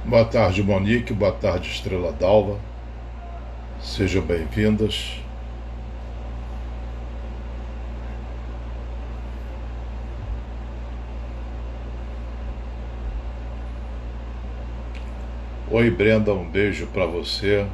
Boa tarde, Monique. Boa tarde, Estrela d'Alva. Sejam bem-vindas. Oi, Brenda, um beijo para você.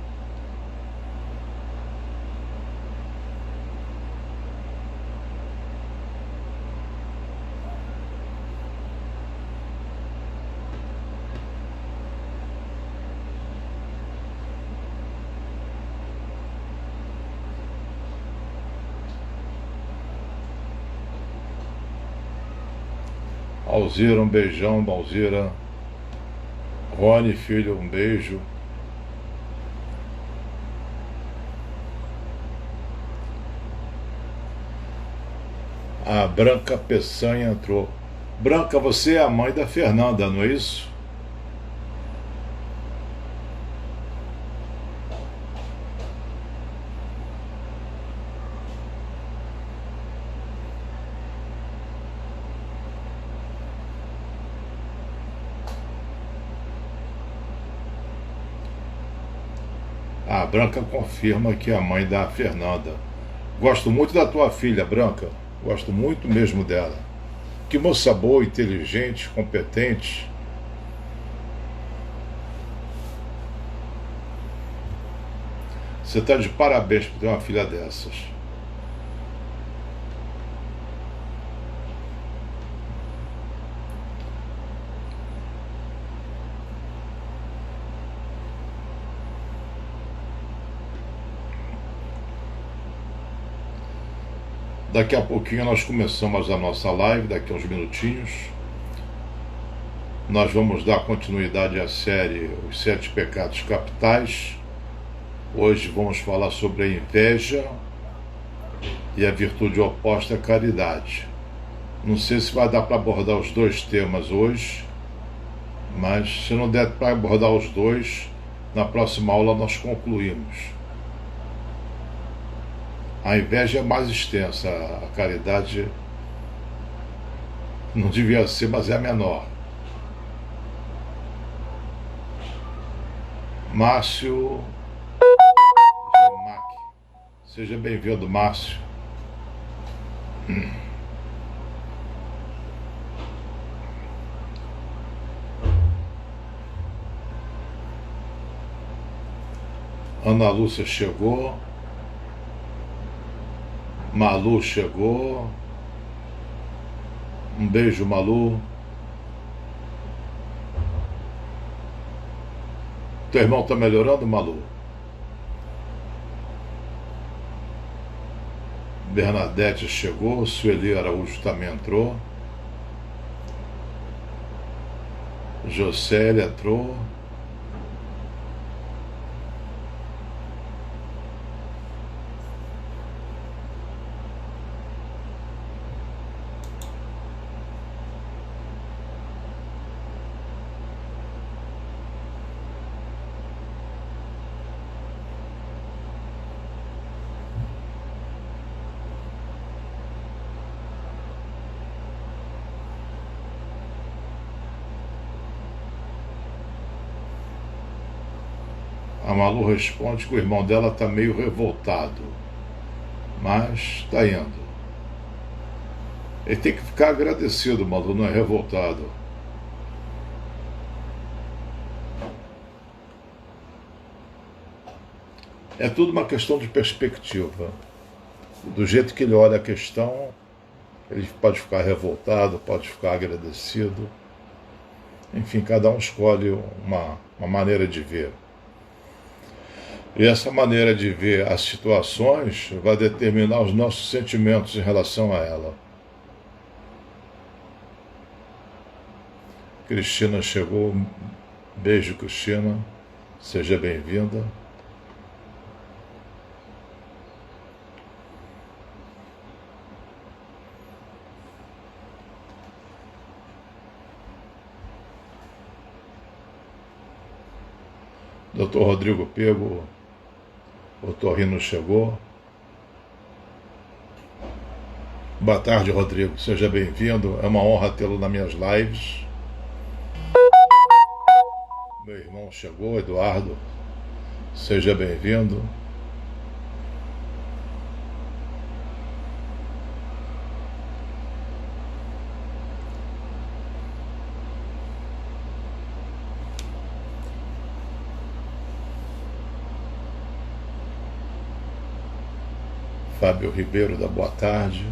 Alzira, um beijão, Alzira. Rony, filho, um beijo. A Branca Peçanha entrou. Branca, você é a mãe da Fernanda, não é isso? A Branca confirma que é a mãe da Fernanda. Gosto muito da tua filha, Branca. Gosto muito mesmo dela. Que moça boa, inteligente, competente. Você está de parabéns por ter uma filha dessas. Daqui a pouquinho nós começamos a nossa live, daqui a uns minutinhos. Nós vamos dar continuidade à série Os 7 Pecados Capitais. Hoje vamos falar sobre a inveja e a virtude oposta, a caridade. Não sei se vai dar para abordar os dois temas hoje, mas se não der para abordar os dois, na próxima aula nós concluímos. A inveja é mais extensa, a caridade não devia ser, mas é a menor. Márcio Gemac, seja bem-vindo, Márcio. Ana Lúcia chegou. Malu chegou. Um beijo, Malu. Teu irmão tá melhorando, Malu? Bernadette chegou. Sueli Araújo também entrou. Jocélia entrou. A Malu responde que o irmão dela está meio revoltado, mas está indo. Ele tem que ficar agradecido, Malu, não é revoltado. É tudo uma questão de perspectiva. Do jeito que ele olha a questão, ele pode ficar revoltado, pode ficar agradecido. Enfim, cada um escolhe uma maneira de ver. E essa maneira de ver as situações vai determinar os nossos sentimentos em relação a ela. Cristina chegou. Beijo, Cristina. Seja bem-vinda. Doutor Rodrigo Pego, o Torrino chegou. Boa tarde, Rodrigo. Seja bem-vindo. É uma honra tê-lo nas minhas lives. meu irmão chegou, Eduardo. Seja bem-vindo. Fábio Ribeiro, da boa tarde.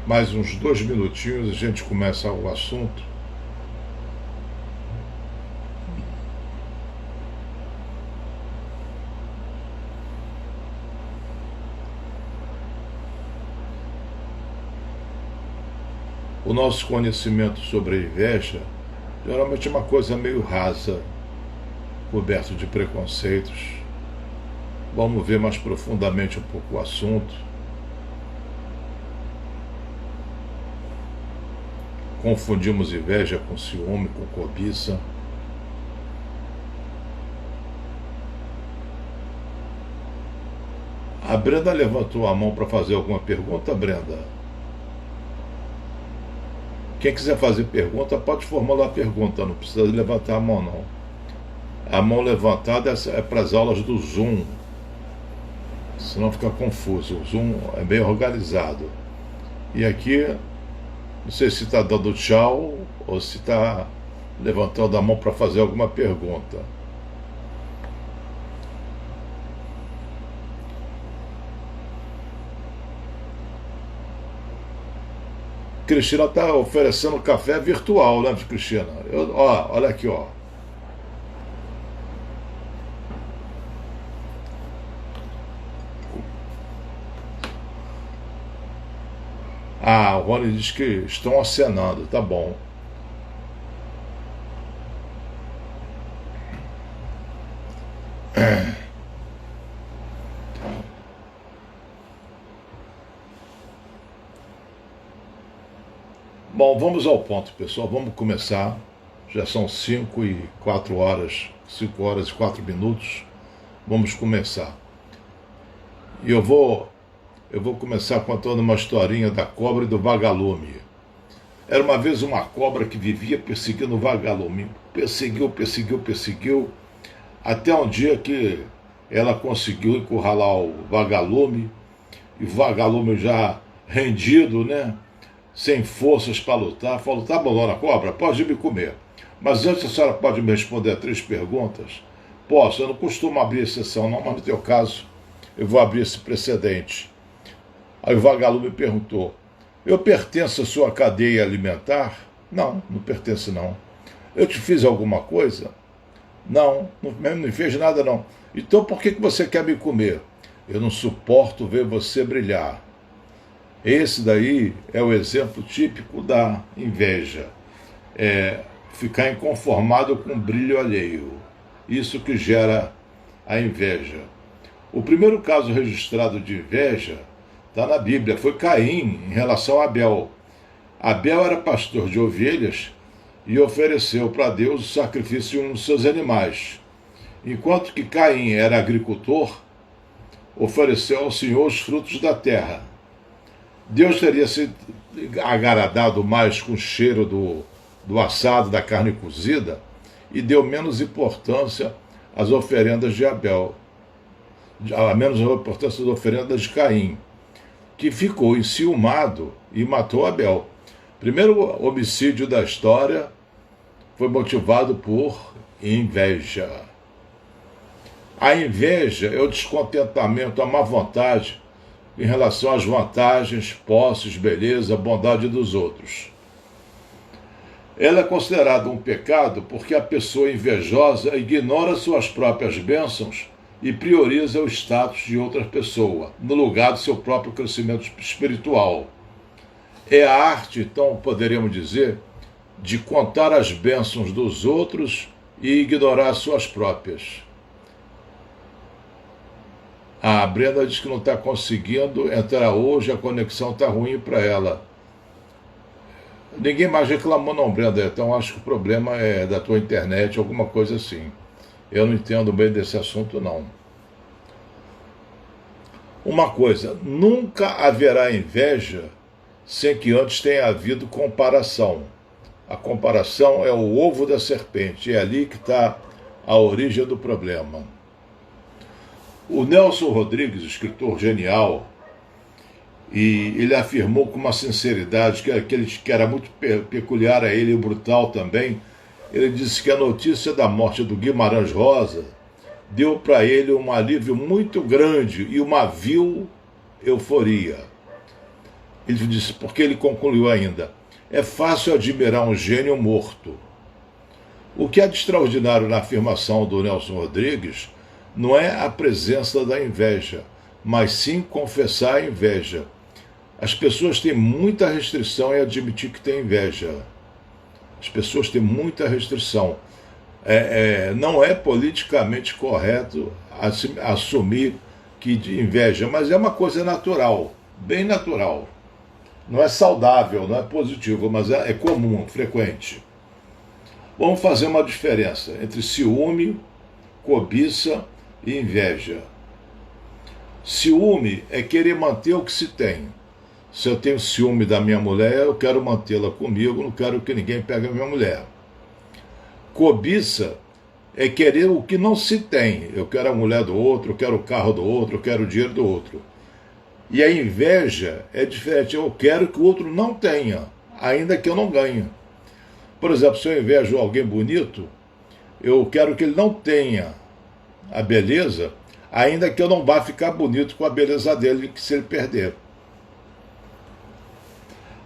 Mais uns 2 minutinhos a gente começa o assunto. O nosso conhecimento sobre a inveja geralmente é uma coisa meio rasa, coberto de preconceitos. Vamos ver mais profundamente um pouco o assunto. Confundimos inveja com ciúme, com cobiça. A Brenda levantou a mão para fazer alguma pergunta, Brenda? Quem quiser fazer pergunta, pode formular a pergunta, não precisa levantar a mão, não. A mão levantada é para as aulas do Zoom, senão fica confuso. O Zoom é bem organizado. E aqui, não sei se está dando tchau ou se está levantando a mão para fazer alguma pergunta. Cristina está oferecendo café virtual, né, Cristina? Olha aqui, ó. Ah, o Rony diz que estão acenando, tá bom. Bom, vamos ao ponto, pessoal. Vamos começar. Já são 5 e 4 horas, 5 horas e 4 minutos. Vamos começar. E eu vou começar contando uma historinha da cobra e do vagalume. Era uma vez uma cobra que vivia perseguindo o vagalume. Perseguiu, até um dia que ela conseguiu encurralar o vagalume, e o vagalume já rendido, né? Sem forças para lutar, falou: tá bom, dona cobra, pode me comer. Mas antes a senhora pode me responder a 3 perguntas? Posso, eu não costumo abrir exceção não, mas no teu caso eu vou abrir esse precedente. Aí o vagalume perguntou: eu pertenço à sua cadeia alimentar? Não, não pertenço não. Eu te fiz alguma coisa? Não, não me fez nada não. Então por que você quer me comer? Eu não suporto ver você brilhar. Esse daí é o exemplo típico da inveja. É ficar inconformado com o brilho alheio. Isso que gera a inveja. O primeiro caso registrado de inveja está na Bíblia. Foi Caim em relação a Abel. Abel era pastor de ovelhas e ofereceu para Deus o sacrifício de um dos seus animais. Enquanto que Caim era agricultor, ofereceu ao Senhor os frutos da terra. Deus teria se agradado mais com o cheiro do assado, da carne cozida, e deu menos importância às oferendas de Abel, a menos importância às oferendas de Caim, que ficou enciumado e matou Abel. Primeiro homicídio da história foi motivado por inveja. A inveja é o descontentamento, a má vontade em relação às vantagens, posses, beleza, bondade dos outros. Ela é considerada um pecado porque a pessoa invejosa ignora suas próprias bênçãos e prioriza o status de outra pessoa, no lugar do seu próprio crescimento espiritual. É a arte, então, poderíamos dizer, de contar as bênçãos dos outros e ignorar suas próprias. A Brenda diz que não está conseguindo entrar hoje, a conexão está ruim para ela. Ninguém mais reclamou não, Brenda, então acho que o problema é da tua internet, alguma coisa assim. Eu não entendo bem desse assunto, não. Uma coisa, nunca haverá inveja sem que antes tenha havido comparação. A comparação é o ovo da serpente, é ali que está a origem do problema. O Nelson Rodrigues, escritor genial, e ele afirmou com uma sinceridade que era muito peculiar a ele e brutal também. Ele disse que a notícia da morte do Guimarães Rosa deu para ele um alívio muito grande e uma vil euforia. Ele disse, porque ele concluiu ainda, é fácil admirar um gênio morto. O que é de extraordinário na afirmação do Nelson Rodrigues não é a presença da inveja, mas sim confessar a inveja. As pessoas têm muita restrição em admitir que têm inveja. As pessoas têm muita restrição. Não é politicamente correto assumir que de inveja, mas é uma coisa natural, bem natural. Não é saudável, não é positivo, mas é comum, frequente. Vamos fazer uma diferença entre ciúme, cobiça e inveja. Ciúme é querer manter o que se tem. Se eu tenho ciúme da minha mulher, eu quero mantê-la comigo, não quero que ninguém pegue a minha mulher. Cobiça é querer o que não se tem. Eu quero a mulher do outro, eu quero o carro do outro, eu quero o dinheiro do outro. E a inveja é diferente. Eu quero que o outro não tenha, ainda que eu não ganhe. Por exemplo, se eu invejo alguém bonito, eu quero que ele não tenha a beleza, ainda que eu não vá ficar bonito com a beleza dele, que se ele perder.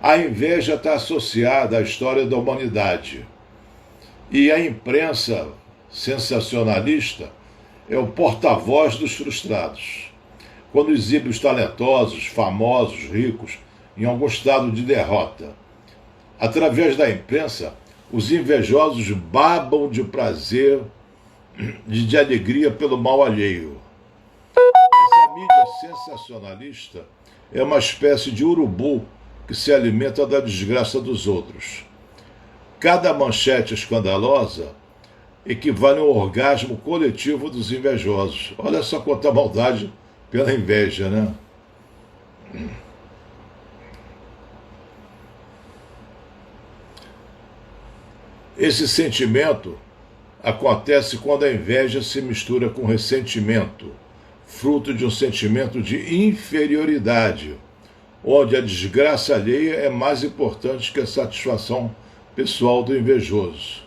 A inveja está associada à história da humanidade. E a imprensa sensacionalista é o porta-voz dos frustrados. Quando exibe os talentosos, famosos, ricos, em algum estado de derrota. Através da imprensa, os invejosos babam de prazer, de alegria pelo mal alheio. Essa mídia sensacionalista é uma espécie de urubu que se alimenta da desgraça dos outros. Cada manchete escandalosa equivale a um orgasmo coletivo dos invejosos. Olha só quanta maldade pela inveja, né? Esse sentimento acontece quando a inveja se mistura com ressentimento, fruto de um sentimento de inferioridade, onde a desgraça alheia é mais importante que a satisfação pessoal do invejoso.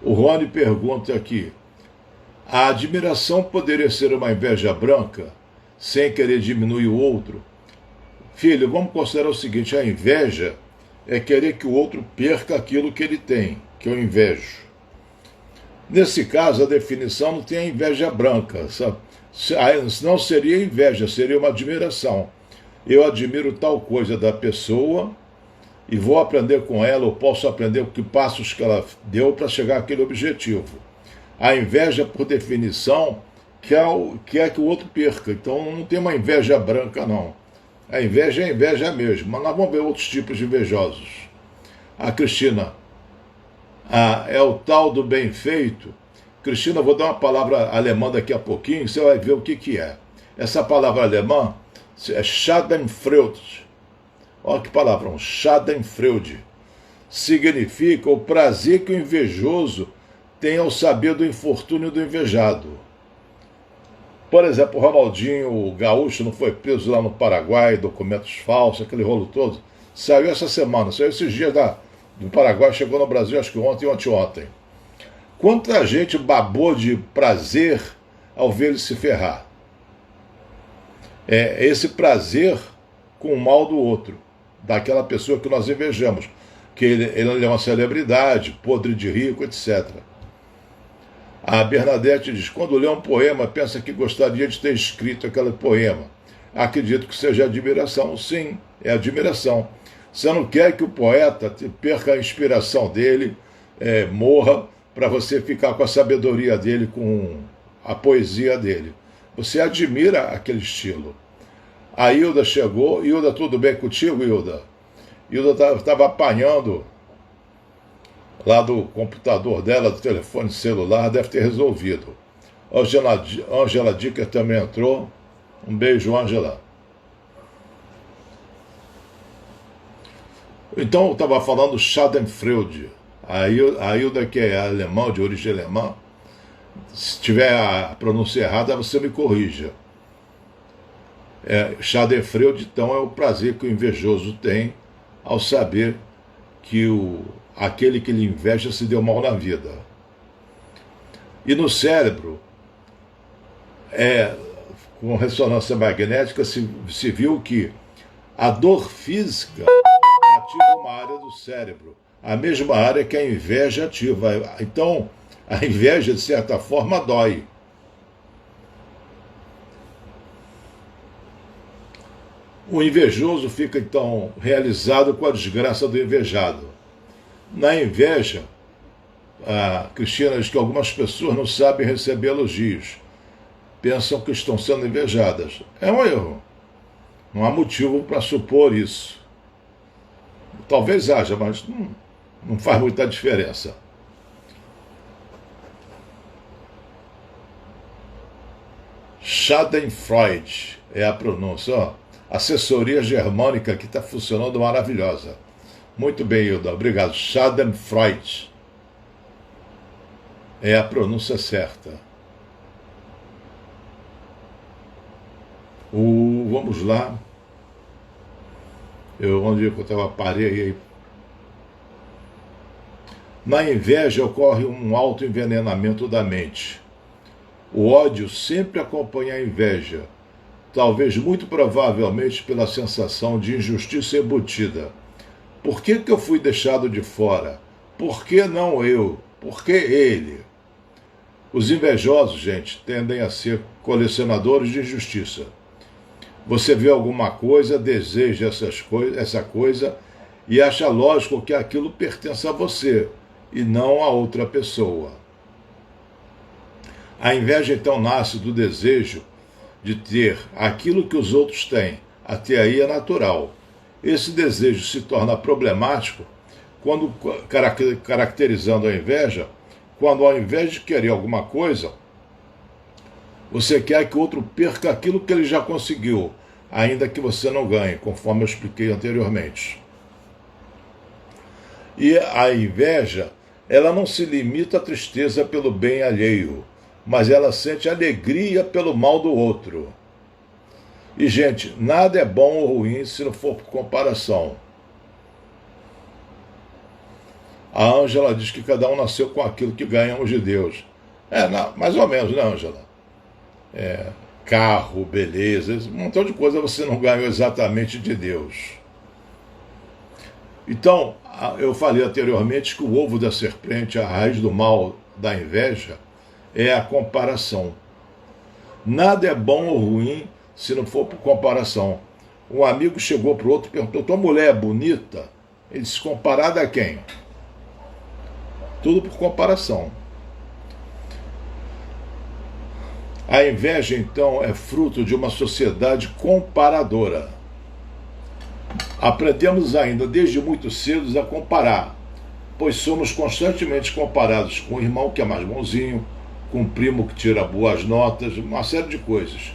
O Rony pergunta aqui, a admiração poderia ser uma inveja branca, sem querer diminuir o outro? Filho, vamos considerar o seguinte, a inveja é querer que o outro perca aquilo que ele tem, que eu invejo. Nesse caso, a definição não tem a inveja branca, sabe? Não seria inveja, seria uma admiração. Eu admiro tal coisa da pessoa e vou aprender com ela, ou posso aprender que passos que ela deu para chegar àquele objetivo. A inveja, por definição, quer que o outro perca. Então não tem uma inveja branca, não. A inveja é inveja mesmo, mas nós vamos ver outros tipos de invejosos. A Cristina, é o tal do bem feito. Cristina, eu vou dar uma palavra alemã daqui a pouquinho, você vai ver o que é. Essa palavra alemã é Schadenfreude. Olha que palavrão, Schadenfreude. Significa o prazer que o invejoso tem ao saber do infortúnio do invejado. Por exemplo, o Ronaldinho, o gaúcho, não foi preso lá no Paraguai, documentos falsos, aquele rolo todo. Saiu essa semana, saiu esses dias do Paraguai, chegou no Brasil acho que ontem e anteontem. Quanta gente babou de prazer ao ver ele se ferrar. É esse prazer com o mal do outro, daquela pessoa que nós invejamos, que ele é uma celebridade, podre de rico, etc. A Bernadette diz, quando lê um poema, pensa que gostaria de ter escrito aquele poema. Acredito que seja admiração. Sim, é admiração. Você não quer que o poeta perca a inspiração dele, morra, para você ficar com a sabedoria dele, com a poesia dele. Você admira aquele estilo. A Hilda chegou. Hilda, tudo bem contigo, Hilda? Hilda estava apanhando lá do computador dela, do telefone celular, deve ter resolvido. Angela Dicker também entrou. Um beijo, Angela. Então eu estava falando Schadenfreude. A Hilda, que é alemã, de origem alemã, se tiver a pronúncia errada, você me corrija. Schadenfreude, então, é o prazer que o invejoso tem ao saber que aquele que lhe inveja se deu mal na vida. E no cérebro, com ressonância magnética, se viu que a dor física ativa uma área do cérebro, a mesma área que a inveja ativa. Então, a inveja, de certa forma, dói. O invejoso fica, então, realizado com a desgraça do invejado. Na inveja, a Cristina diz que algumas pessoas não sabem receber elogios. Pensam que estão sendo invejadas. É um erro. Não há motivo para supor isso. Talvez haja, mas não faz muita diferença. Schadenfreude é a pronúncia. Ó, assessoria germânica que está funcionando maravilhosa. Muito bem, Hilda. Obrigado. Schadenfreude é a pronúncia certa. Vamos lá. Onde eu estava, parei aí. Na inveja ocorre um autoenvenenamento da mente. O ódio sempre acompanha a inveja, talvez muito provavelmente pela sensação de injustiça embutida. Por que eu fui deixado de fora? Por que não eu? Por que ele? Os invejosos, gente, tendem a ser colecionadores de injustiça. Você vê alguma coisa, deseja essa coisa e acha lógico que aquilo pertence a você e não a outra pessoa. A inveja, então, nasce do desejo de ter aquilo que os outros têm. Até aí é natural. Esse desejo se torna problemático quando, caracterizando a inveja, quando ao invés de querer alguma coisa, você quer que o outro perca aquilo que ele já conseguiu, ainda que você não ganhe, conforme eu expliquei anteriormente. E a inveja, ela não se limita à tristeza pelo bem alheio, mas ela sente alegria pelo mal do outro. E, gente, nada é bom ou ruim se não for por comparação. A Ângela diz que cada um nasceu com aquilo que ganhamos de Deus. Mais ou menos, né, Ângela? Carro, beleza, um montão de coisa você não ganhou exatamente de Deus. Então, eu falei anteriormente que o ovo da serpente, a raiz do mal da inveja, é a comparação. Nada é bom ou ruim se não for por comparação. Um amigo chegou para o outro e perguntou: tua mulher é bonita? Ele disse: comparada a quem? Tudo por comparação. A inveja, então, é fruto de uma sociedade comparadora. Aprendemos ainda desde muito cedo a comparar, pois somos constantemente comparados com o irmão que é mais bonzinho, com o primo que tira boas notas, uma série de coisas.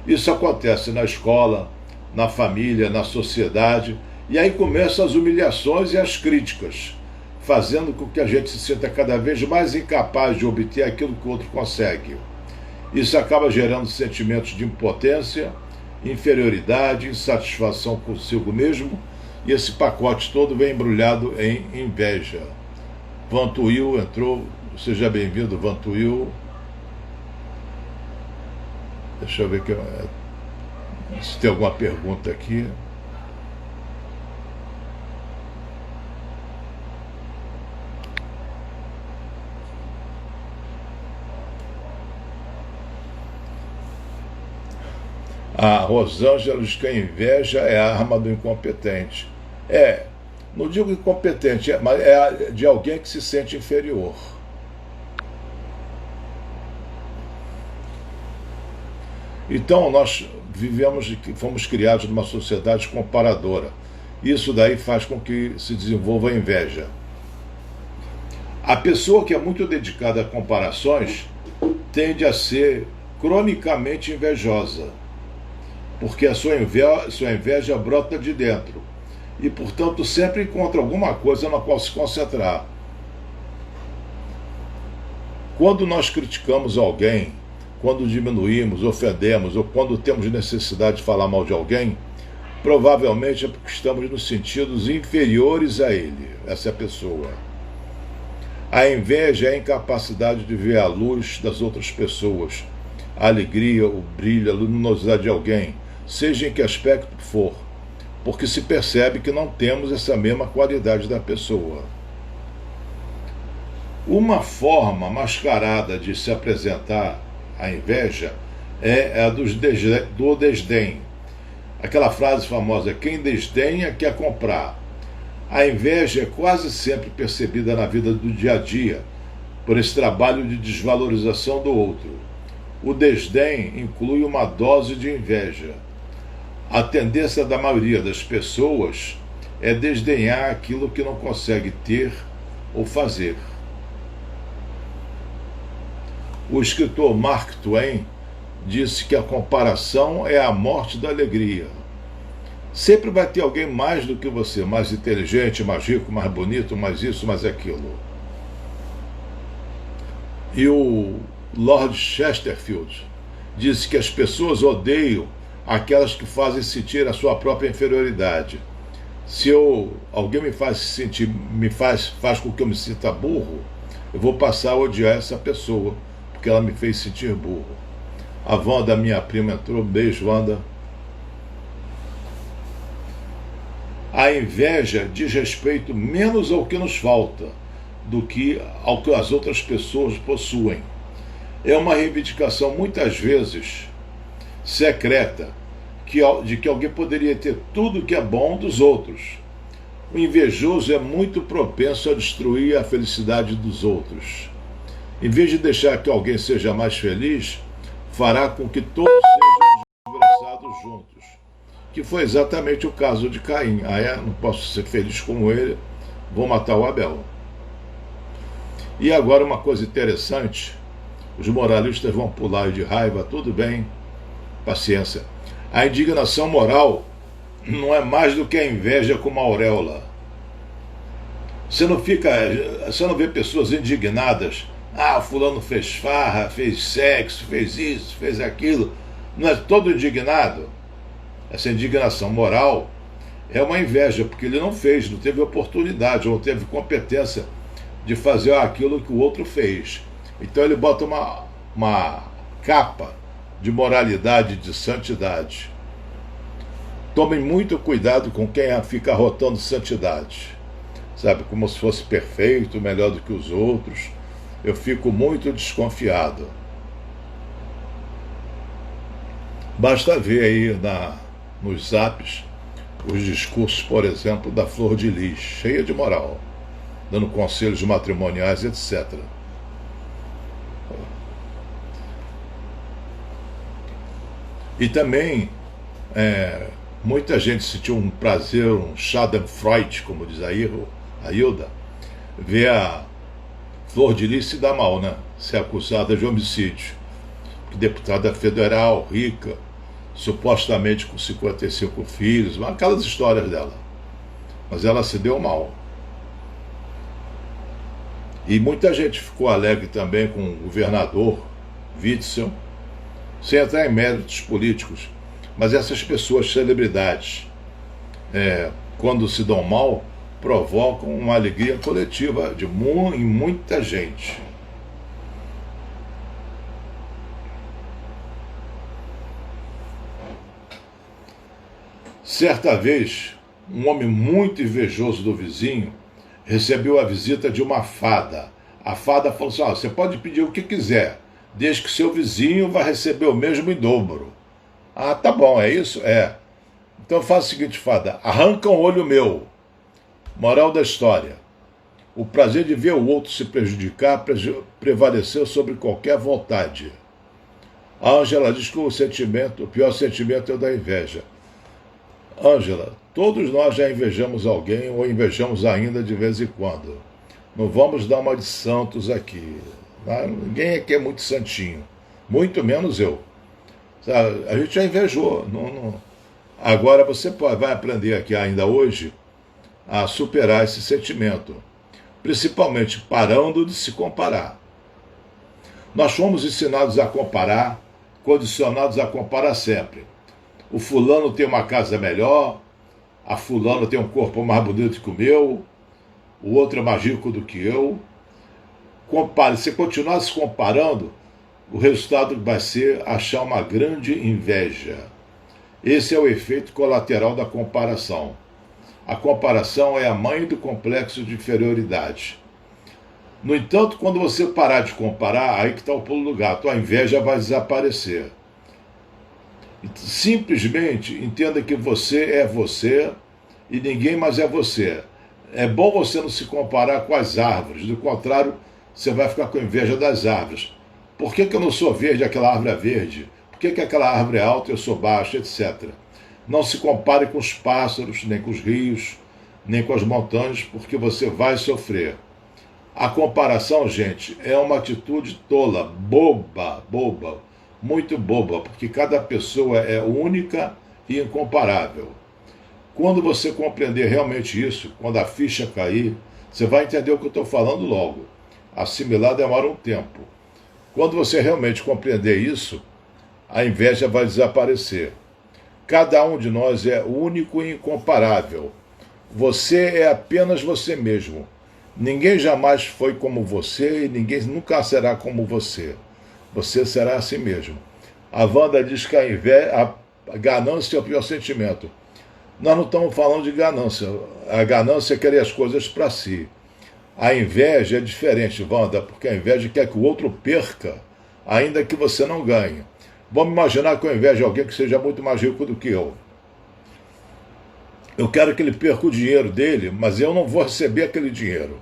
Isso acontece na escola, na família, na sociedade, e aí começam as humilhações e as críticas, fazendo com que a gente se sinta cada vez mais incapaz de obter aquilo que o outro consegue. Isso acaba gerando sentimentos de impotência, inferioridade, insatisfação consigo mesmo, e esse pacote todo vem embrulhado em inveja. Vantuil entrou, seja bem-vindo, Vantuil. Deixa eu ver se tem alguma pergunta aqui. A Rosângela diz que a inveja é a arma do incompetente. Não digo incompetente, mas é de alguém que se sente inferior. Então nós fomos criados numa sociedade comparadora. Isso daí faz com que se desenvolva a inveja. A pessoa que é muito dedicada a comparações tende a ser cronicamente invejosa, porque a sua inveja brota de dentro e, portanto, sempre encontra alguma coisa na qual se concentrar. Quando nós criticamos alguém, quando diminuímos, ofendemos ou quando temos necessidade de falar mal de alguém, provavelmente é porque estamos nos sentidos inferiores a ele, essa pessoa. A inveja é a incapacidade de ver a luz das outras pessoas, a alegria, o brilho, a luminosidade de alguém, seja em que aspecto for, porque se percebe que não temos essa mesma qualidade da pessoa. Uma forma mascarada de se apresentar a inveja é a do desdém. Aquela frase famosa, quem desdenha quer comprar. A inveja é quase sempre percebida na vida do dia a dia, por esse trabalho de desvalorização do outro. O desdém inclui uma dose de inveja. A tendência da maioria das pessoas é desdenhar aquilo que não consegue ter ou fazer. O escritor Mark Twain disse que a comparação é a morte da alegria. Sempre vai ter alguém mais do que você, mais inteligente, mais rico, mais bonito, mais isso, mais aquilo. E o Lord Chesterfield disse que as pessoas odeiam aquelas que fazem sentir a sua própria inferioridade. Se alguém me faz sentir, faz com que eu me sinta burro, eu vou passar a odiar essa pessoa, porque ela me fez sentir burro. A Wanda, minha prima, entrou. Beijo, Wanda. A inveja diz respeito menos ao que nos falta do que ao que as outras pessoas possuem. É uma reivindicação muitas vezes secreta de que alguém poderia ter tudo que é bom dos outros. O invejoso é muito propenso a destruir a felicidade dos outros. Em vez de deixar que alguém seja mais feliz, fará com que todos sejam desgraçados juntos. Que foi exatamente o caso de Caim. Não posso ser feliz como ele, vou matar o Abel. E agora uma coisa interessante, os moralistas vão pular de raiva, tudo bem, paciência. A indignação moral não é mais do que a inveja com uma auréola. Você não vê pessoas indignadas. Fulano fez farra, fez sexo, fez isso, fez aquilo. Não é todo indignado. Essa indignação moral é uma inveja, porque ele não fez, não teve oportunidade, ou não teve competência de fazer aquilo que o outro fez. Então ele bota uma capa de moralidade, de santidade. Tomem muito cuidado com quem fica arrotando santidade, sabe, como se fosse perfeito, melhor do que os outros. Eu fico muito desconfiado. Basta ver aí nos zaps os discursos, por exemplo, da Flor de Lis, cheia de moral, dando conselhos matrimoniais, etc. E também muita gente sentiu um prazer, um schadenfreude, como diz a Hilda, ver a Flor de Lis se dar mal, né? Ser acusada de homicídio. Deputada federal, rica, supostamente com 55 filhos, aquelas histórias dela. Mas ela se deu mal. E muita gente ficou alegre também com o governador Witzel, sem entrar em méritos políticos. Mas essas pessoas, celebridades, quando se dão mal, provocam uma alegria coletiva em muita gente. Certa vez, um homem muito invejoso do vizinho recebeu a visita de uma fada. A fada falou assim: você pode pedir o que quiser, desde que seu vizinho vai receber o mesmo em dobro. Tá bom, é isso? Então faça o seguinte, fada, arranca um olho meu. Moral da história: o prazer de ver o outro se prejudicar prevaleceu sobre qualquer vontade. A Ângela diz que o pior sentimento é o da inveja. Ângela, todos nós já invejamos alguém ou invejamos ainda de vez em quando. Não vamos dar uma de santos aqui. Ninguém aqui é muito santinho. Muito menos eu. Sabe? A gente já invejou. Agora você vai aprender aqui ainda hoje a superar esse sentimento. Principalmente parando de se comparar. Nós fomos ensinados a comparar, condicionados a comparar sempre. O fulano tem uma casa melhor, a fulana tem um corpo mais bonito que o meu, o outro é mais rico do que eu. Compare, se continuar se comparando, o resultado vai ser achar uma grande inveja. Esse é o efeito colateral da comparação. A comparação é a mãe do complexo de inferioridade. No entanto, quando você parar de comparar, aí que está o pulo do gato, a inveja vai desaparecer. Simplesmente entenda que você é você e ninguém mais é você. É bom você não se comparar com as árvores, do contrário, você vai ficar com inveja das árvores. Por que eu não sou verde, aquela árvore é verde? Por que aquela árvore é alta e eu sou baixo, etc. Não se compare com os pássaros, nem com os rios, nem com as montanhas, porque você vai sofrer. A comparação, gente, é uma atitude tola, boba, muito boba, porque cada pessoa é única e incomparável. Quando você compreender realmente isso, quando a ficha cair, você vai entender o que eu estou falando logo. Assimilar demora um tempo. Quando você realmente compreender isso, a inveja vai desaparecer. Cada um de nós é único e incomparável. Você é apenas você mesmo. Ninguém jamais foi como você e ninguém nunca será como você. Você será assim mesmo. A Wanda diz que a ganância é o pior sentimento. Nós não estamos falando de ganância. A ganância é querer as coisas para si. A inveja é diferente, Wanda, porque a inveja quer que o outro perca, ainda que você não ganhe. Vamos imaginar que eu invejo alguém que seja muito mais rico do que eu. Eu quero que ele perca o dinheiro dele, mas eu não vou receber aquele dinheiro.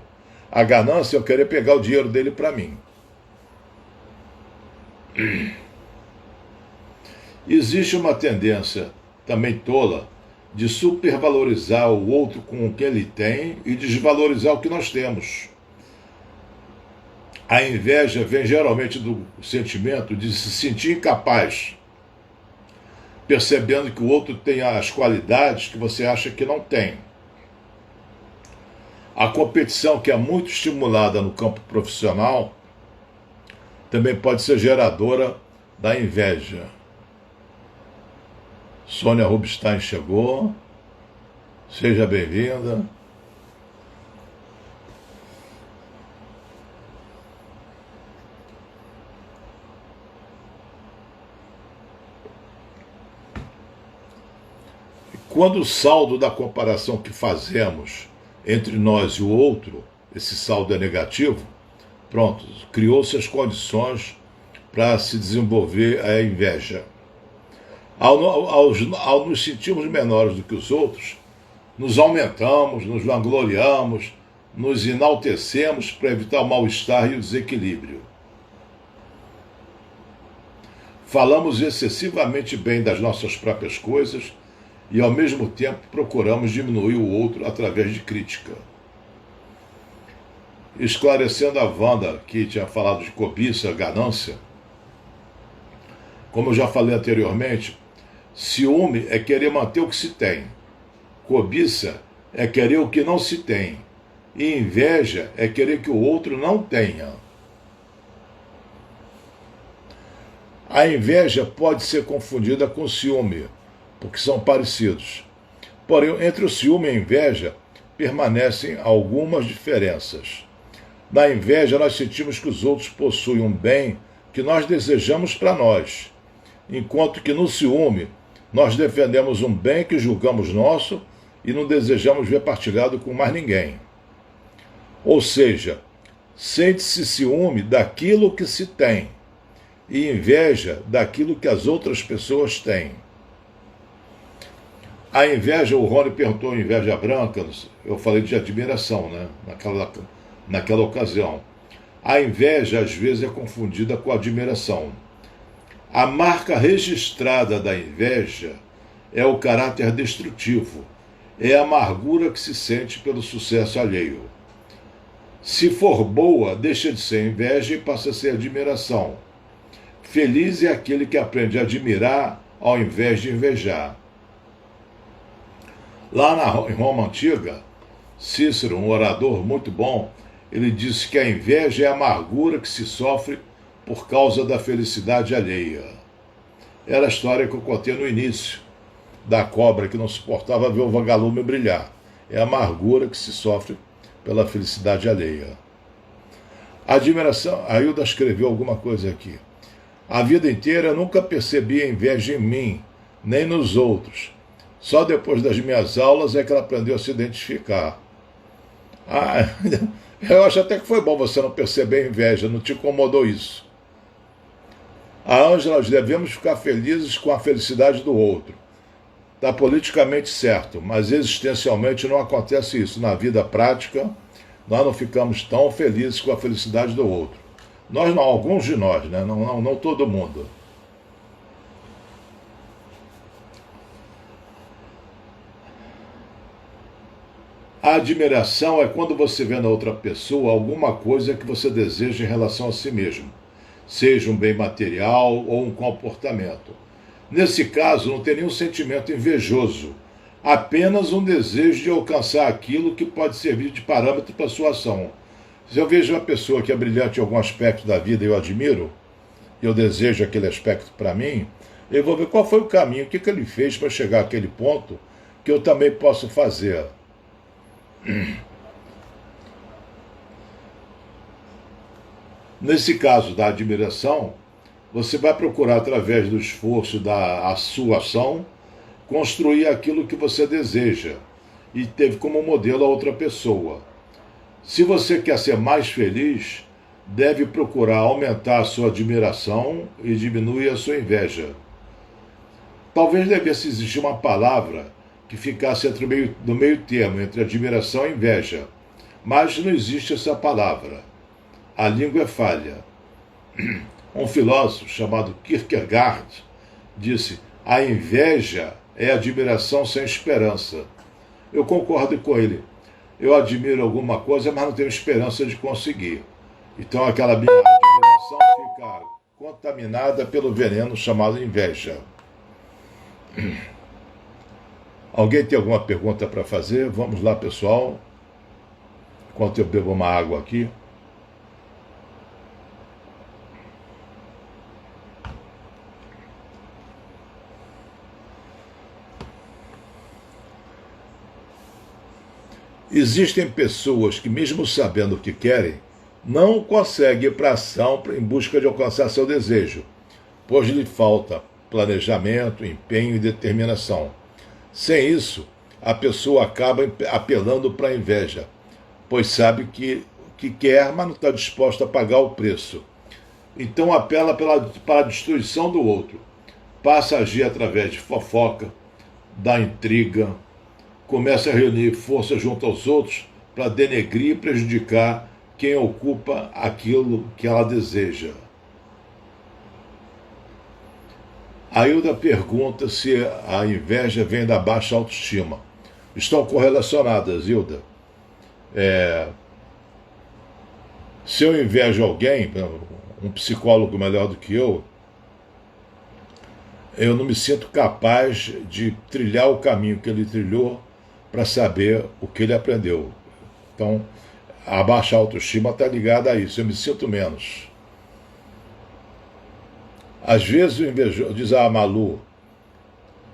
A ganância é eu querer pegar o dinheiro dele para mim. Existe uma tendência, também tola, de supervalorizar o outro com o que ele tem e desvalorizar o que nós temos. A inveja vem geralmente do sentimento de se sentir incapaz, percebendo que o outro tem as qualidades que você acha que não tem. A competição, que é muito estimulada no campo profissional, também pode ser geradora da inveja. Sônia Rubinstein chegou. Seja bem-vinda. Quando o saldo da comparação que fazemos entre nós e o outro, esse saldo é negativo, pronto, criou-se as condições para se desenvolver a inveja. Ao nos sentirmos menores do que os outros, nos aumentamos, nos vangloriamos, nos enaltecemos para evitar o mal-estar e o desequilíbrio. Falamos excessivamente bem das nossas próprias coisas e, ao mesmo tempo, procuramos diminuir o outro através de crítica. Esclarecendo a Wanda, que tinha falado de cobiça, ganância, como eu já falei anteriormente, ciúme é querer manter o que se tem. Cobiça é querer o que não se tem. E inveja é querer que o outro não tenha. A inveja pode ser confundida com ciúme, porque são parecidos. Porém, entre o ciúme e a inveja permanecem algumas diferenças. Na inveja, nós sentimos que os outros possuem um bem que nós desejamos para nós, enquanto que no ciúme, nós defendemos um bem que julgamos nosso e não desejamos ver partilhado com mais ninguém. Ou seja, sente-se ciúme daquilo que se tem e inveja daquilo que as outras pessoas têm. A inveja, o Rony perguntou inveja branca, eu falei de admiração, né? Naquela ocasião. A inveja às vezes é confundida com admiração. A marca registrada da inveja é o caráter destrutivo, é a amargura que se sente pelo sucesso alheio. Se for boa, deixa de ser inveja e passa a ser admiração. Feliz é aquele que aprende a admirar ao invés de invejar. Lá em Roma Antiga, Cícero, um orador muito bom, ele disse que a inveja é a amargura que se sofre por causa da felicidade alheia. Era a história que eu contei no início, da cobra que não suportava ver o vagalume brilhar. É a amargura que se sofre pela felicidade alheia. A admiração, a Hilda escreveu alguma coisa aqui. A vida inteira eu nunca percebi a inveja em mim, nem nos outros. Só depois das minhas aulas é que ela aprendeu a se identificar. Eu acho até que foi bom você não perceber a inveja, não te incomodou isso. A Ângela, nós devemos ficar felizes com a felicidade do outro. Está politicamente certo, mas existencialmente não acontece isso. Na vida prática, nós não ficamos tão felizes com a felicidade do outro. Nós não, alguns de nós, né? Não todo mundo. A admiração é quando você vê na outra pessoa alguma coisa que você deseja em relação a si mesmo, seja um bem material ou um comportamento. Nesse caso, não tem nenhum sentimento invejoso, apenas um desejo de alcançar aquilo que pode servir de parâmetro para a sua ação. Se eu vejo uma pessoa que é brilhante em algum aspecto da vida e eu admiro, e eu desejo aquele aspecto para mim, eu vou ver qual foi o caminho, o que ele fez para chegar àquele ponto que eu também posso fazer. Nesse caso da admiração, você vai procurar, através do esforço da sua ação, construir aquilo que você deseja e teve como modelo a outra pessoa. Se você quer ser mais feliz, deve procurar aumentar a sua admiração e diminuir a sua inveja. Talvez devesse existir uma palavra que ficasse no meio termo entre admiração e inveja, mas não existe essa palavra. A língua é falha. Um filósofo chamado Kierkegaard disse: a inveja é admiração sem esperança. Eu concordo com ele. Eu admiro alguma coisa, mas não tenho esperança de conseguir. Então aquela minha admiração fica contaminada pelo veneno chamado inveja. Alguém tem alguma pergunta para fazer? Vamos lá, pessoal. Enquanto eu bebo uma água aqui. Existem pessoas que, mesmo sabendo o que querem, não conseguem ir para a ação em busca de alcançar seu desejo, pois lhe falta planejamento, empenho e determinação. Sem isso, a pessoa acaba apelando para a inveja, pois sabe que quer, mas não está disposta a pagar o preço. Então apela para a destruição do outro, passa a agir através de fofoca, da intriga, começa a reunir força junto aos outros para denegrir e prejudicar quem ocupa aquilo que ela deseja. A Hilda pergunta se a inveja vem da baixa autoestima. Estão correlacionadas, Hilda. Se eu invejo alguém, um psicólogo melhor do que eu não me sinto capaz de trilhar o caminho que ele trilhou para saber o que ele aprendeu. Então, a baixa autoestima está ligada a isso. Eu me sinto menos. Às vezes o invejoso, diz a Malu,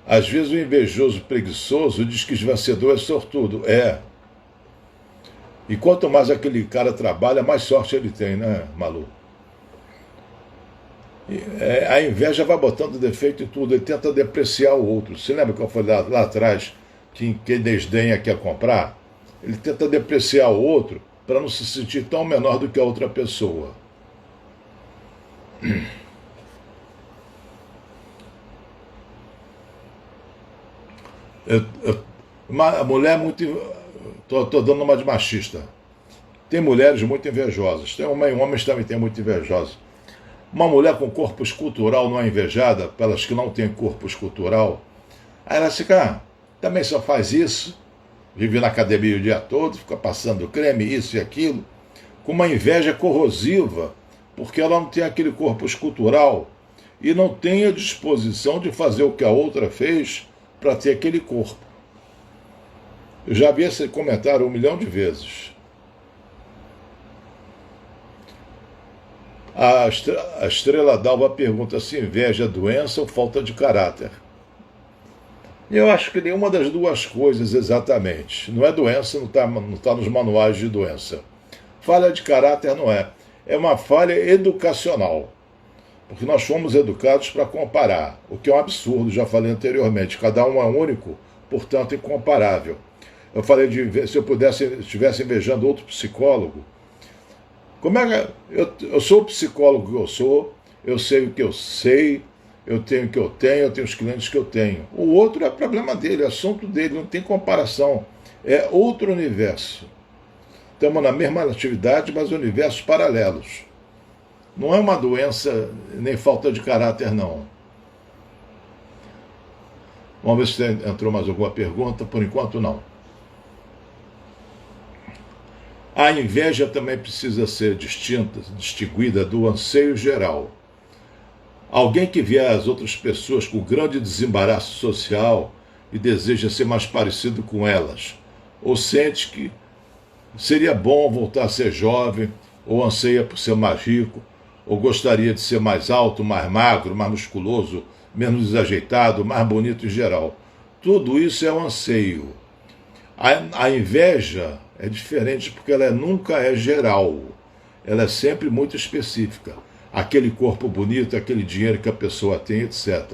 às vezes o invejoso preguiçoso diz que esvaecedor é sortudo. É. E quanto mais aquele cara trabalha, mais sorte ele tem, né, Malu? A inveja vai botando defeito em tudo, ele tenta depreciar o outro. Você lembra que eu falei lá atrás que quem desdenha quer comprar? Ele tenta depreciar o outro para não se sentir tão menor do que a outra pessoa. Uma mulher muito... Estou dando uma de machista. Tem mulheres muito invejosas. Tem homens também tem muito invejosos. Uma mulher com corpo escultural não é invejada pelas que não têm corpo escultural? Aí ela fica, também só faz isso, vive na academia o dia todo, fica passando creme, isso e aquilo, com uma inveja corrosiva, porque ela não tem aquele corpo escultural e não tem a disposição de fazer o que a outra fez para ter aquele corpo. Eu já vi esse comentário 1 milhão de vezes. A Estrela d'Alva pergunta se inveja é doença ou falta de caráter. Eu acho que nenhuma das duas coisas exatamente. Não é doença, não tá nos manuais de doença. Falha de caráter não é. É uma falha educacional. Porque nós fomos educados para comparar, o que é um absurdo, já falei anteriormente. Cada um é único, portanto incomparável. Eu falei de se eu estivesse invejando outro psicólogo. Como é que eu sou o psicólogo que eu sei o que eu sei, eu tenho o que eu tenho os clientes que eu tenho. O outro é problema dele, é assunto dele, não tem comparação. É outro universo. Estamos na mesma atividade, mas universos paralelos. Não é uma doença nem falta de caráter, não. Vamos ver se entrou mais alguma pergunta. Por enquanto, não. A inveja também precisa ser distinguida do anseio geral. Alguém que vê as outras pessoas com grande desembaraço social e deseja ser mais parecido com elas, ou sente que seria bom voltar a ser jovem, ou anseia por ser mais rico, ou gostaria de ser mais alto, mais magro, mais musculoso, menos desajeitado, mais bonito em geral. Tudo isso é um anseio. A inveja é diferente porque ela nunca é geral. Ela é sempre muito específica. Aquele corpo bonito, aquele dinheiro que a pessoa tem, etc.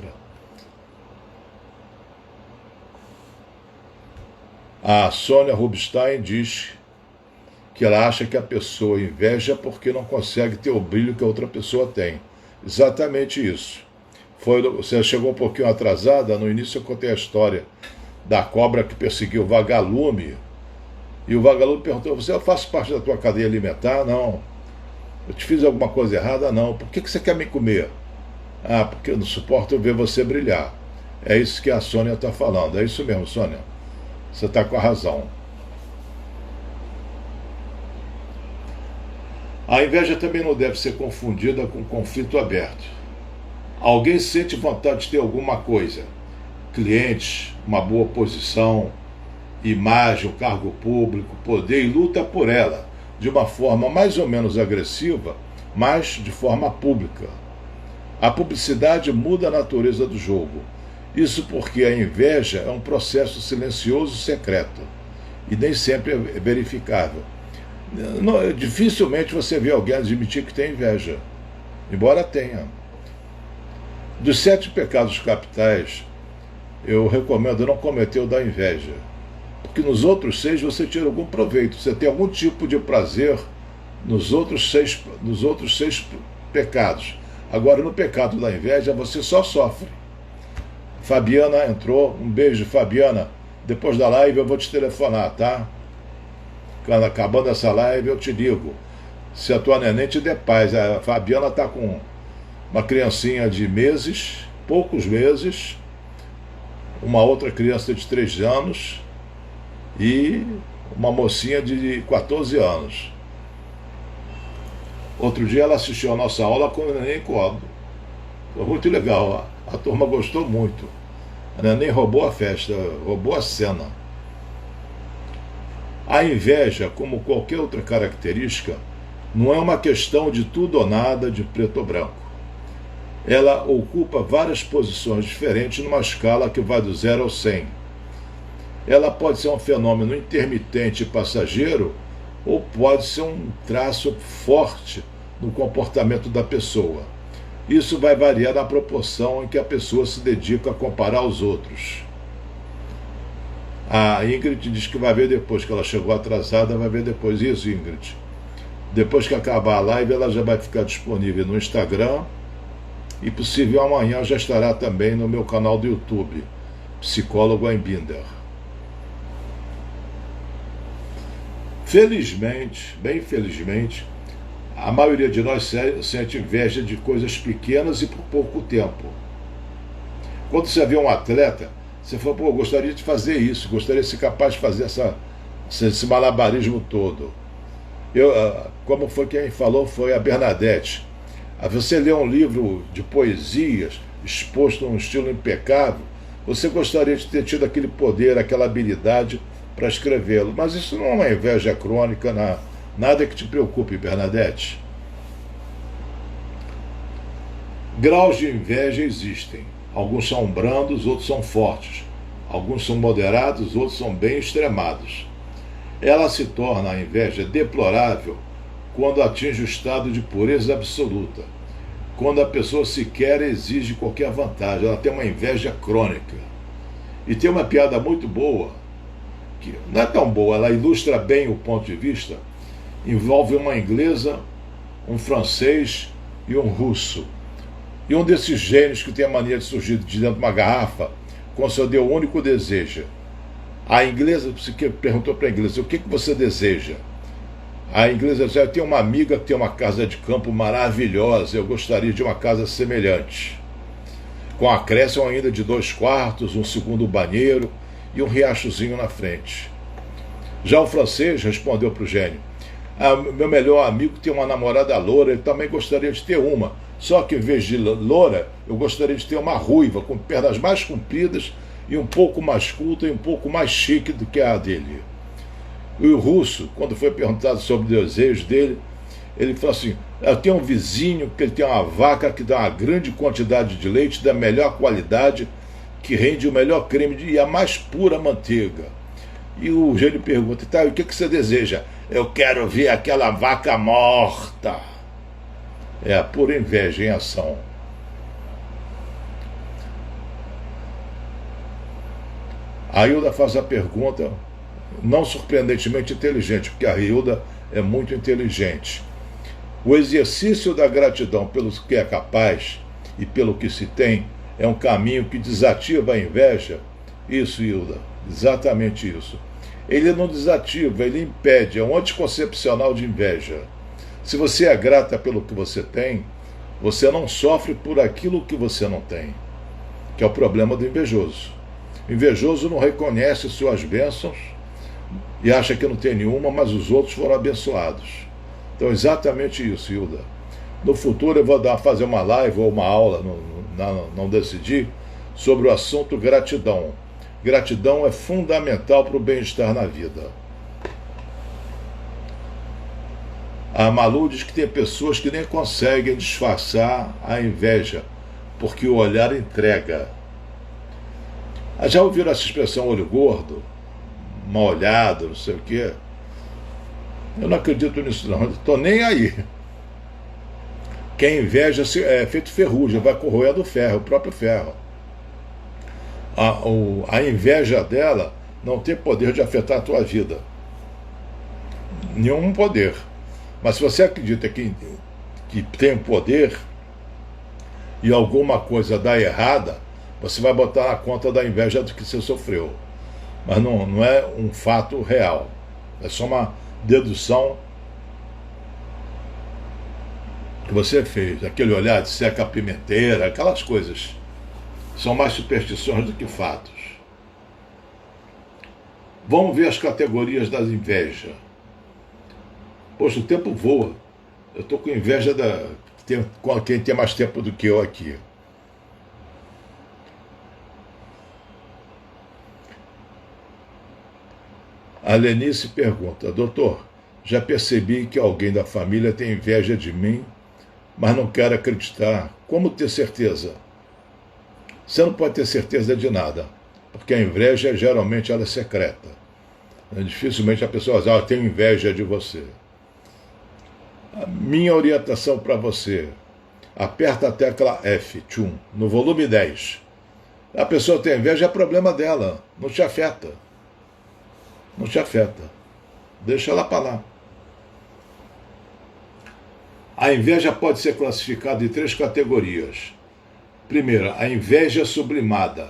A Sônia Rubinstein diz que ela acha que a pessoa inveja porque não consegue ter o brilho que a outra pessoa tem. Exatamente isso. Você chegou um pouquinho atrasada, no início eu contei a história da cobra que perseguiu o vagalume, e o vagalume perguntou, você faz parte da tua cadeia alimentar? Não. Eu te fiz alguma coisa errada? Não. Por que você quer me comer? Ah, porque eu não suporto ver você brilhar. É isso que a Sônia está falando. É isso mesmo, Sônia. Você está com a razão. A inveja também não deve ser confundida com conflito aberto. Alguém sente vontade de ter alguma coisa, clientes, uma boa posição, imagem, um cargo público, poder, e luta por ela, de uma forma mais ou menos agressiva, mas de forma pública. A publicidade muda a natureza do jogo. Isso porque a inveja é um processo silencioso e secreto, e nem sempre é verificável. Dificilmente você vê alguém admitir que tem inveja, embora tenha. Dos 7 pecados capitais, eu recomendo não cometer o da inveja, porque nos outros 6 você tira algum proveito, você tem algum tipo de prazer nos outros seis pecados. Agora, no pecado da inveja, você só sofre. Fabiana entrou, um beijo, Fabiana. Depois da live eu vou te telefonar, tá? Quando acabando essa live eu te ligo. Se a tua neném te der paz. A Fabiana está com uma criancinha de meses, poucos meses, uma outra criança de 3 anos e uma mocinha de 14 anos. Outro dia ela assistiu a nossa aula com o neném colo. Foi muito legal, a turma gostou muito. A neném roubou a festa, roubou a cena. A inveja, como qualquer outra característica, não é uma questão de tudo ou nada, de preto ou branco. Ela ocupa várias posições diferentes numa escala que vai do 0 ao 100. Ela pode ser um fenômeno intermitente e passageiro, ou pode ser um traço forte no comportamento da pessoa. Isso vai variar na proporção em que a pessoa se dedica a comparar os outros. A Ingrid diz que vai ver depois, que ela chegou atrasada, vai ver depois. Isso, Ingrid. Depois que acabar a live, ela já vai ficar disponível no Instagram e possível amanhã já estará também no meu canal do YouTube, Psicólogo Einbinder. Felizmente, bem felizmente, a maioria de nós sente inveja de coisas pequenas e por pouco tempo. Quando você vê um atleta, Você falou, pô, eu gostaria de fazer isso, gostaria de ser capaz de fazer esse malabarismo todo. Como foi quem falou, foi a Bernadette. Você lê um livro de poesias, exposto num estilo impecável, você gostaria de ter tido aquele poder, aquela habilidade para escrevê-lo. Mas isso não é uma inveja crônica, nada que te preocupe, Bernadette. Graus de inveja existem. Alguns são brandos, outros são fortes. Alguns são moderados, outros são bem extremados. Ela se torna, a inveja, deplorável quando atinge o estado de pureza absoluta, quando a pessoa sequer exige qualquer vantagem. Ela tem uma inveja crônica. E tem uma piada muito boa, que não é tão boa, ela ilustra bem o ponto de vista. Envolve uma inglesa, um francês e um russo. E um desses gênios que tem a mania de surgir de dentro de uma garrafa concedeu o único desejo. A inglesa perguntou para a inglesa, o que você deseja? A inglesa disse, eu tenho uma amiga que tem uma casa de campo maravilhosa, eu gostaria de uma casa semelhante, com acréscimo ainda de 2 quartos, um segundo banheiro e um riachozinho na frente. Já o francês respondeu para o gênio, meu melhor amigo tem uma namorada loura, ele também gostaria de ter uma, só que em vez de loura, eu gostaria de ter uma ruiva, com pernas mais compridas e um pouco mais culta e um pouco mais chique do que a dele. E o russo, quando foi perguntado sobre o desejo dele, ele falou assim, eu tenho um vizinho que ele tem uma vaca que dá uma grande quantidade de leite, da melhor qualidade, que rende o melhor creme e a mais pura manteiga. E o gênio pergunta, tá, o que você deseja? Eu quero ver aquela vaca morta. É a pura inveja em ação. A Hilda faz a pergunta, não surpreendentemente inteligente, porque a Hilda é muito inteligente. O exercício da gratidão pelo que é capaz e pelo que se tem é um caminho que desativa a inveja? Isso, Hilda, exatamente isso. Ele não desativa, ele impede, é um anticoncepcional de inveja. Se você é grata pelo que você tem, você não sofre por aquilo que você não tem, que é o problema do invejoso. O invejoso não reconhece suas bênçãos e acha que não tem nenhuma, mas os outros foram abençoados. Então, exatamente isso, Hilda. No futuro eu vou fazer uma live ou uma aula, não decidi, sobre o assunto gratidão. Gratidão é fundamental para o bem-estar na vida. A Malu diz que tem pessoas que nem conseguem disfarçar a inveja, porque o olhar entrega. Já ouviram essa expressão olho gordo? Mal olhado, não sei o quê? Eu não acredito nisso não, estou nem aí. Quem inveja é feito ferrugem, vai corroendo o ferro, o próprio ferro. A inveja dela não tem poder de afetar a tua vida. Nenhum poder. Mas se você acredita que tem poder e alguma coisa dá errada, você vai botar na conta da inveja do que você sofreu. Mas não é um fato real. É só uma dedução que você fez. Aquele olhar de seca pimenteira, aquelas coisas. São mais superstições do que fatos. Vamos ver as categorias da inveja. Poxa, o tempo voa. Eu estou com inveja com quem tem mais tempo do que eu aqui. A Lenice pergunta, doutor, já percebi que alguém da família tem inveja de mim, mas não quero acreditar. Como ter certeza? Você não pode ter certeza de nada, porque a inveja geralmente ela é secreta. Dificilmente a pessoa diz, eu tenho inveja de você. A minha orientação para você, aperta a tecla F, no volume 10. A pessoa tem inveja, é problema dela, não te afeta. Não te afeta. Deixa ela para lá. A inveja pode ser classificada em 3 categorias. Primeiro, a inveja sublimada,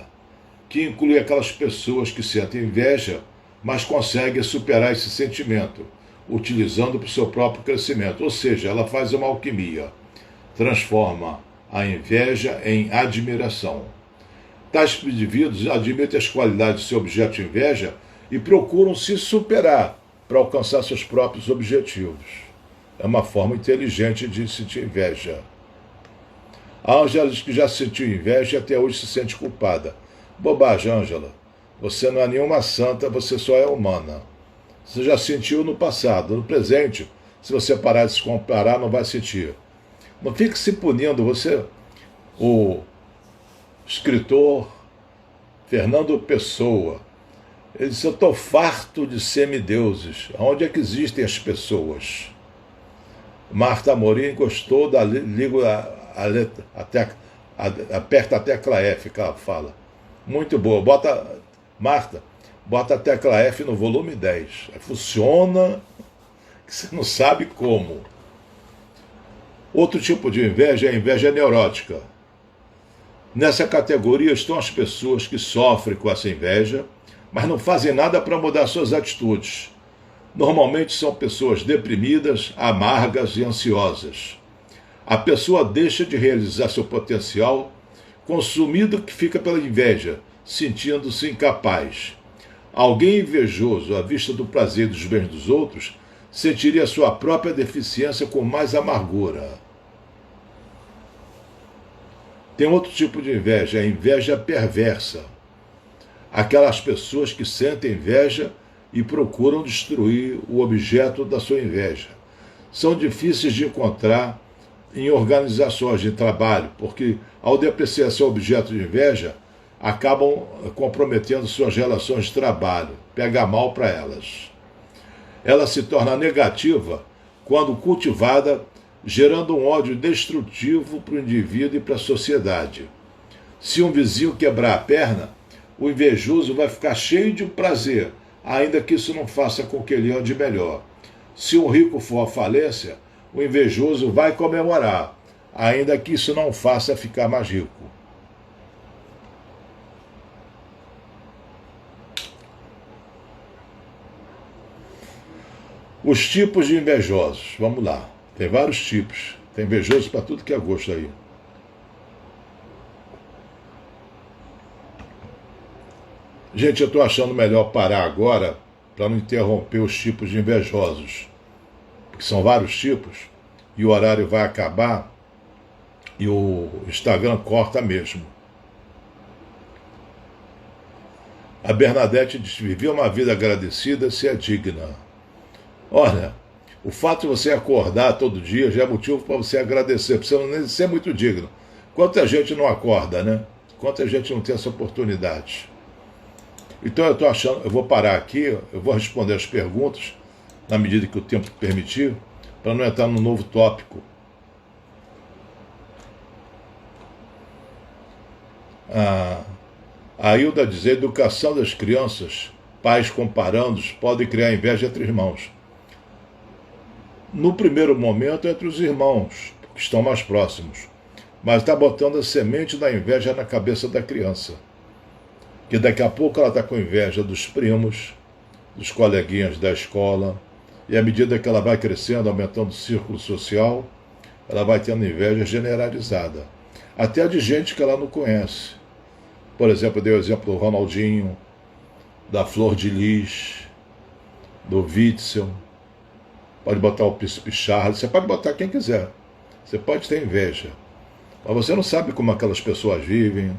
que inclui aquelas pessoas que sentem inveja, mas conseguem superar esse sentimento, utilizando para o seu próprio crescimento. Ou seja, ela faz uma alquimia, transforma a inveja em admiração. Tais indivíduos admitem as qualidades do seu objeto de inveja e procuram se superar para alcançar seus próprios objetivos. É uma forma inteligente de sentir inveja. A Ângela diz que já sentiu inveja e até hoje se sente culpada. Bobagem, Ângela. Você não é nenhuma santa, você só é humana. Você já sentiu no passado. No presente, se você parar de se comparar, não vai sentir. Não fique se punindo. Você, o escritor Fernando Pessoa, ele disse: eu estou farto de semideuses. Onde é que existem as pessoas? Marta Amorim gostou da língua, aperta a tecla F, que ela fala. Muito boa. Marta, bota a tecla F no volume 10. Funciona, que você não sabe como. Outro tipo de inveja é a inveja neurótica. Nessa categoria estão as pessoas que sofrem com essa inveja, mas não fazem nada para mudar suas atitudes. Normalmente são pessoas deprimidas, amargas e ansiosas. A pessoa deixa de realizar seu potencial, consumido que fica pela inveja, sentindo-se incapaz. Alguém invejoso à vista do prazer e dos bens dos outros sentiria sua própria deficiência com mais amargura. Tem outro tipo de inveja, a inveja perversa. Aquelas pessoas que sentem inveja e procuram destruir o objeto da sua inveja. São difíceis de encontrar em organizações de trabalho, porque ao depreciar seu objeto de inveja, acabam comprometendo suas relações de trabalho, pega mal para elas. Ela se torna negativa quando cultivada, gerando um ódio destrutivo para o indivíduo e para a sociedade. Se um vizinho quebrar a perna, o invejoso vai ficar cheio de prazer, ainda que isso não faça com que ele ande melhor. Se um rico for à falência, o invejoso vai comemorar, ainda que isso não faça ficar mais rico. Os tipos de invejosos, vamos lá. Tem vários tipos. Tem invejoso para tudo que é gosto aí. Gente, eu estou achando melhor parar agora para não interromper os tipos de invejosos. Porque são vários tipos e o horário vai acabar e o Instagram corta mesmo. A Bernadette diz: viver uma vida agradecida se é digna. Olha, o fato de você acordar todo dia já é motivo para você agradecer, porque você não ser muito digno. Quanta gente não acorda, né? Quanta gente não tem essa oportunidade. Então eu estou achando, eu vou parar aqui, eu vou responder as perguntas, na medida que o tempo permitir, para não entrar num novo tópico. A Hilda diz: a educação das crianças, pais comparando-os, podem criar inveja entre irmãos. No primeiro momento, entre os irmãos, que estão mais próximos. Mas está botando a semente da inveja na cabeça da criança. Que daqui a pouco ela está com inveja dos primos, dos coleguinhas da escola, e à medida que ela vai crescendo, aumentando o círculo social, ela vai tendo inveja generalizada. Até de gente que ela não conhece. Por exemplo, eu dei o exemplo do Ronaldinho, da Flor de Lis, do Witzel. Pode botar o Príncipe Charles, você pode botar quem quiser. Você pode ter inveja. Mas você não sabe como aquelas pessoas vivem.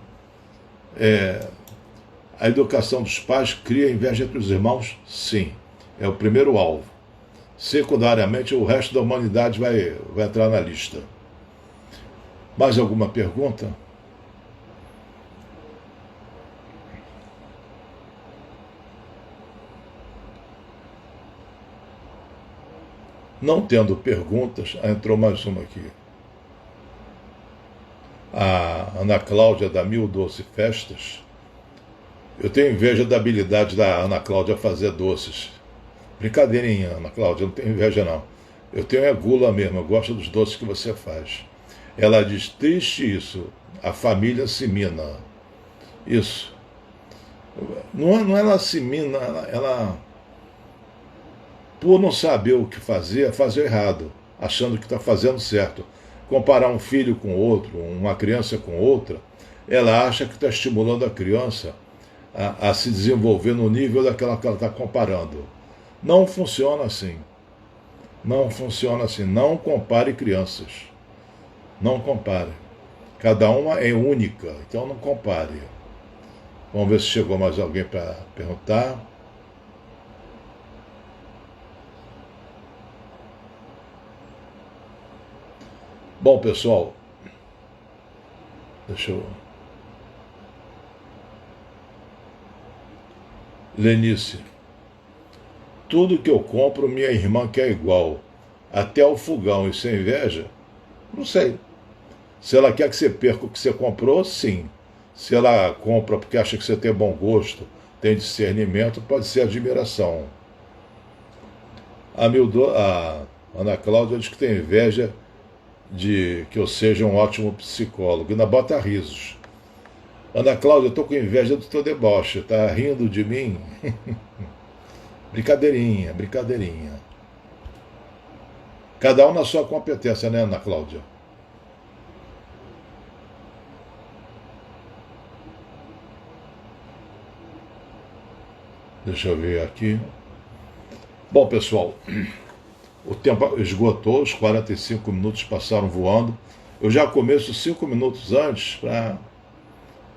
A educação dos pais cria inveja entre os irmãos? Sim. É o primeiro alvo. Secundariamente, o resto da humanidade vai entrar na lista. Mais alguma pergunta? Não tendo perguntas, entrou mais uma aqui. A Ana Cláudia da Mil Doce Festas. Eu tenho inveja da habilidade da Ana Cláudia a fazer doces. Brincadeirinha, Ana Cláudia, eu não tenho inveja não. Eu tenho gula mesmo, eu gosto dos doces que você faz. Ela diz: triste isso, a família se mina. Isso. Não ela se mina, ela por não saber o que fazer, faz errado, achando que está fazendo certo. Comparar um filho com outro, uma criança com outra, ela acha que está estimulando a criança a se desenvolver no nível daquela que ela está comparando. Não funciona assim. Não funciona assim. Não compare crianças. Não compare. Cada uma é única, então não compare. Vamos ver se chegou mais alguém para perguntar. Bom, pessoal, deixa eu... Lenice, tudo que eu compro minha irmã quer igual, até o fogão, isso é inveja? Não sei. Se ela quer que você perca o que você comprou, sim. Se ela compra porque acha que você tem bom gosto, tem discernimento, pode ser admiração. A Ana Cláudia diz que tem inveja de que eu seja um ótimo psicólogo. Ainda bota risos. Ana Cláudia, eu estou com inveja do teu deboche. Tá rindo de mim? Brincadeirinha, brincadeirinha. Cada um na sua competência, né, Ana Cláudia? Deixa eu ver aqui. Bom, pessoal, o tempo esgotou, os 45 minutos passaram voando. Eu já começo 5 minutos antes para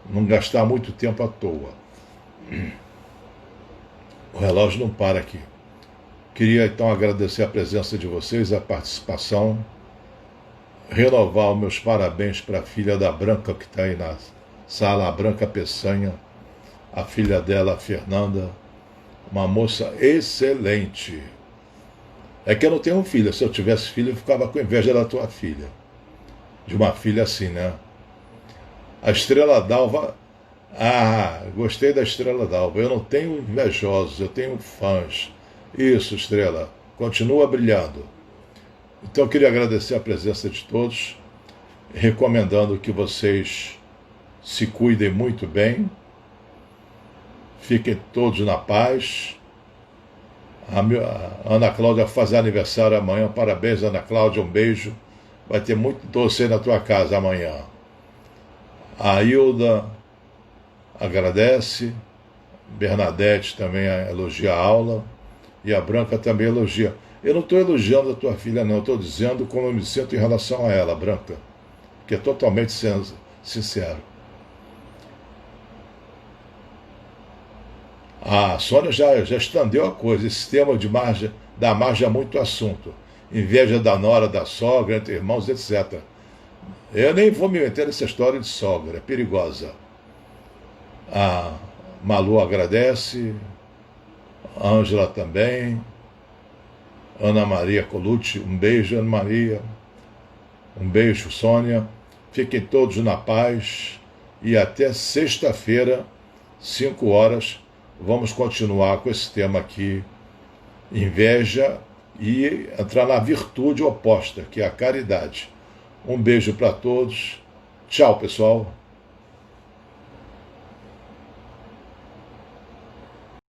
não gastar muito tempo à toa. O relógio não para aqui. Queria então agradecer a presença de vocês, a participação, renovar os meus parabéns para a filha da Branca que está aí na sala, a Branca Peçanha, a filha dela, a Fernanda, uma moça excelente. É que eu não tenho filha, se eu tivesse filha eu ficava com inveja da tua filha, de uma filha assim, né? A Estrela d'Alva, gostei da Estrela d'Alva, eu não tenho invejosos, eu tenho fãs. Isso, Estrela, continua brilhando. Então eu queria agradecer a presença de todos, recomendando que vocês se cuidem muito bem, fiquem todos na paz. A Ana Cláudia faz aniversário amanhã, parabéns, Ana Cláudia, um beijo, vai ter muito doce aí na tua casa amanhã. A Hilda agradece, Bernadette também elogia a aula, e a Branca também elogia. Eu não estou elogiando a tua filha, não, eu estou dizendo como eu me sinto em relação a ela, Branca, que é totalmente sincero. A Sônia já estendeu a coisa, esse tema dá margem a muito assunto. Inveja da nora, da sogra, entre irmãos, etc. Eu nem vou me meter nessa história de sogra, é perigosa. A Malu agradece, a Ângela também, Ana Maria Colucci, um beijo, Ana Maria, um beijo, Sônia. Fiquem todos na paz e até sexta-feira, 5 horas, vamos continuar com esse tema aqui, inveja, e entrar na virtude oposta, que é a caridade. Um beijo para todos. Tchau, pessoal.